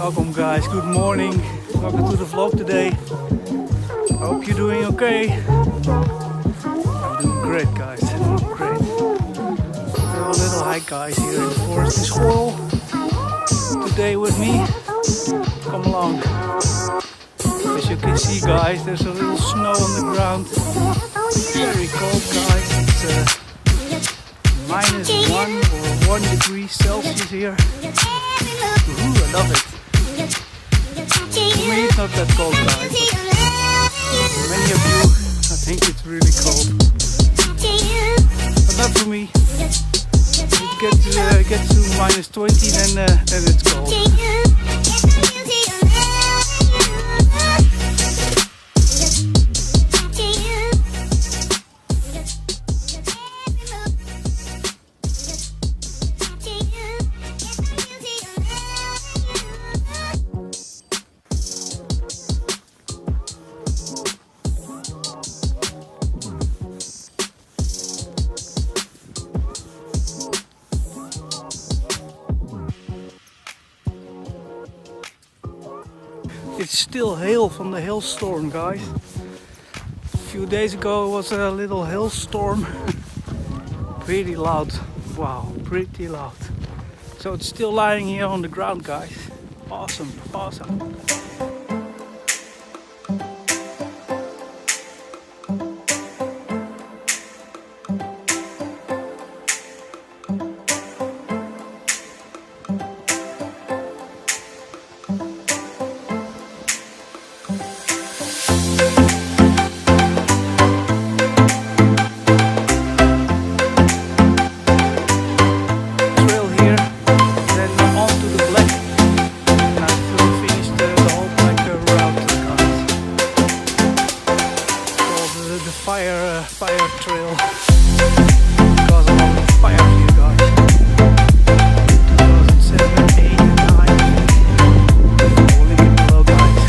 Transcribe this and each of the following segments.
Welcome guys, good morning. Welcome to the vlog today. I hope you're doing okay. I'm doing great guys, great. We have a little hike guys here in the forest in Schoorl. Today with me. Come along. As you can see guys, there's a little snow on the ground. Very cold guys. It's -1 or 1 degree Celsius here. Ooh, I love it. For me it's not that cold guys, but for many of you I think it's really cold. But not for me. If it gets to -20 then it's cold. It's still hail from the hailstorm, guys. A few days ago it was a little hailstorm. Pretty loud. Wow, pretty loud. So it's still lying here on the ground, guys. Awesome, awesome. Fire trail. Because a lot of fire here, guys. 2007, 8, 9. We'll link it below, guys.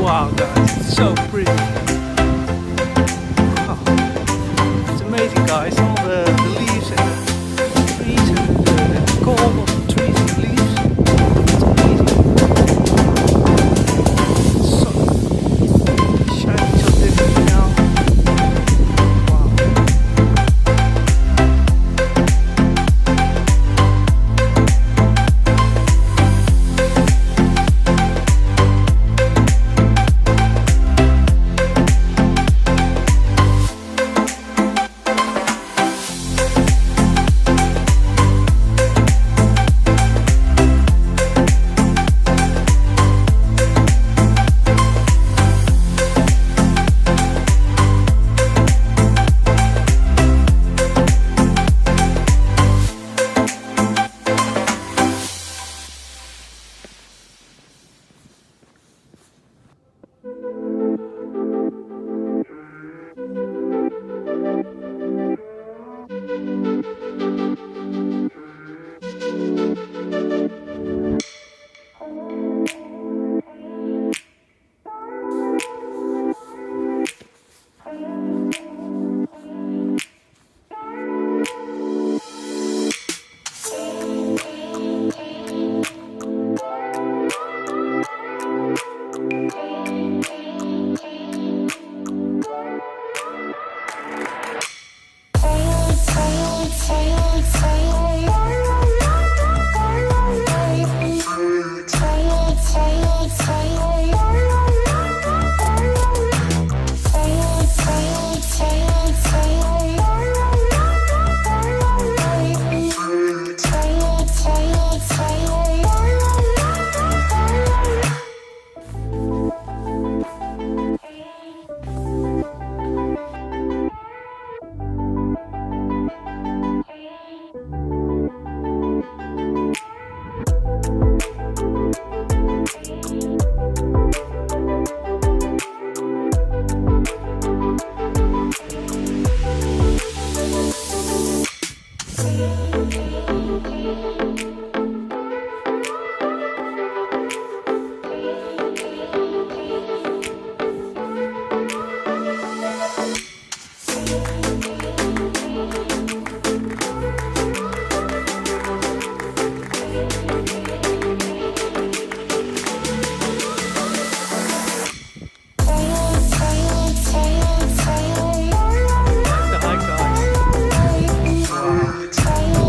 Wow guys, it's so pretty. Wow. It's amazing guys, all the leaves and the trees and the cold of the trees and the leaves. It's amazing. It's so shining so differently now. That's the hike, guys. Wow.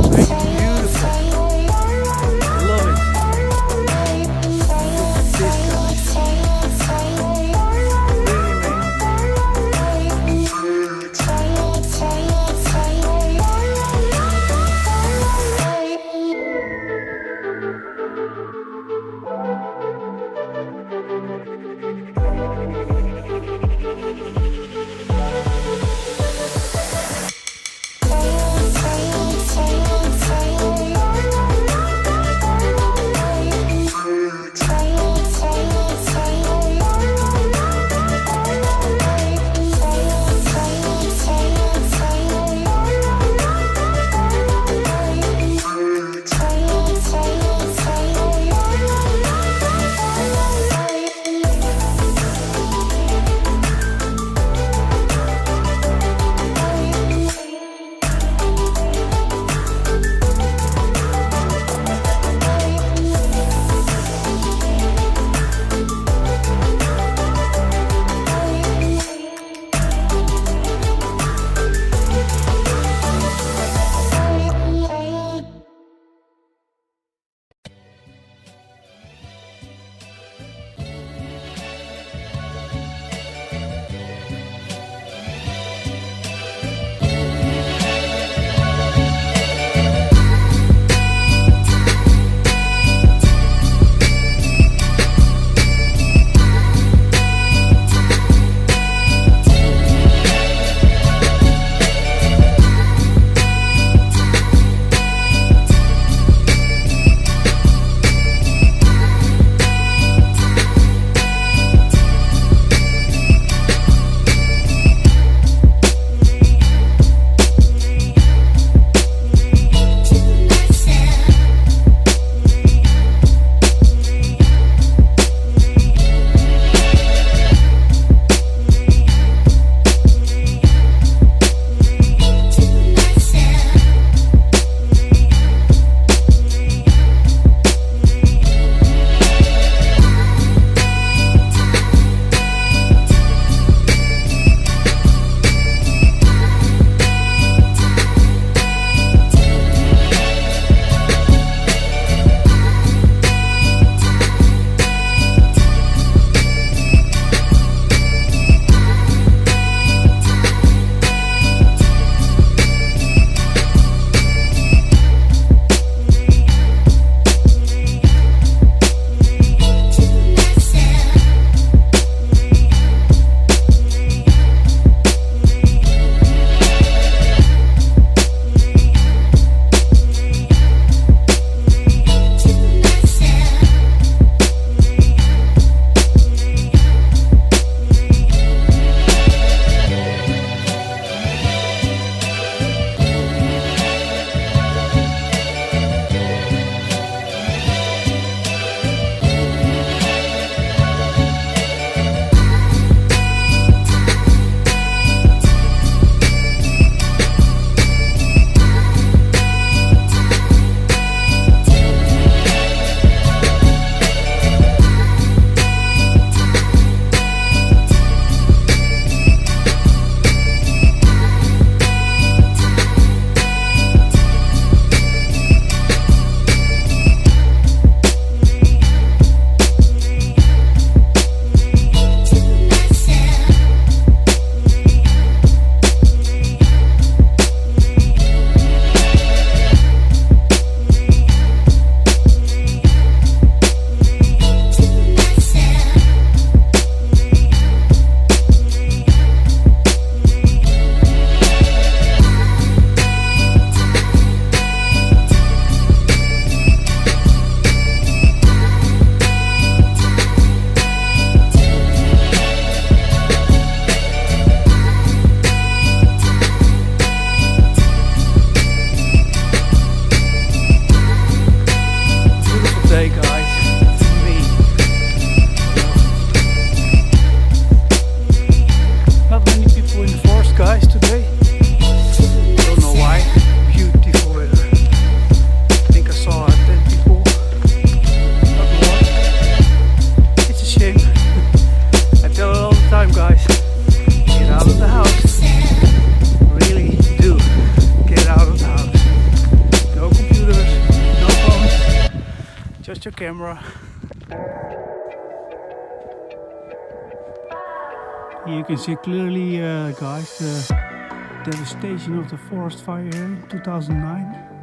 Adjust your camera. Here you can see clearly, guys, the devastation of the forest fire here in 2009.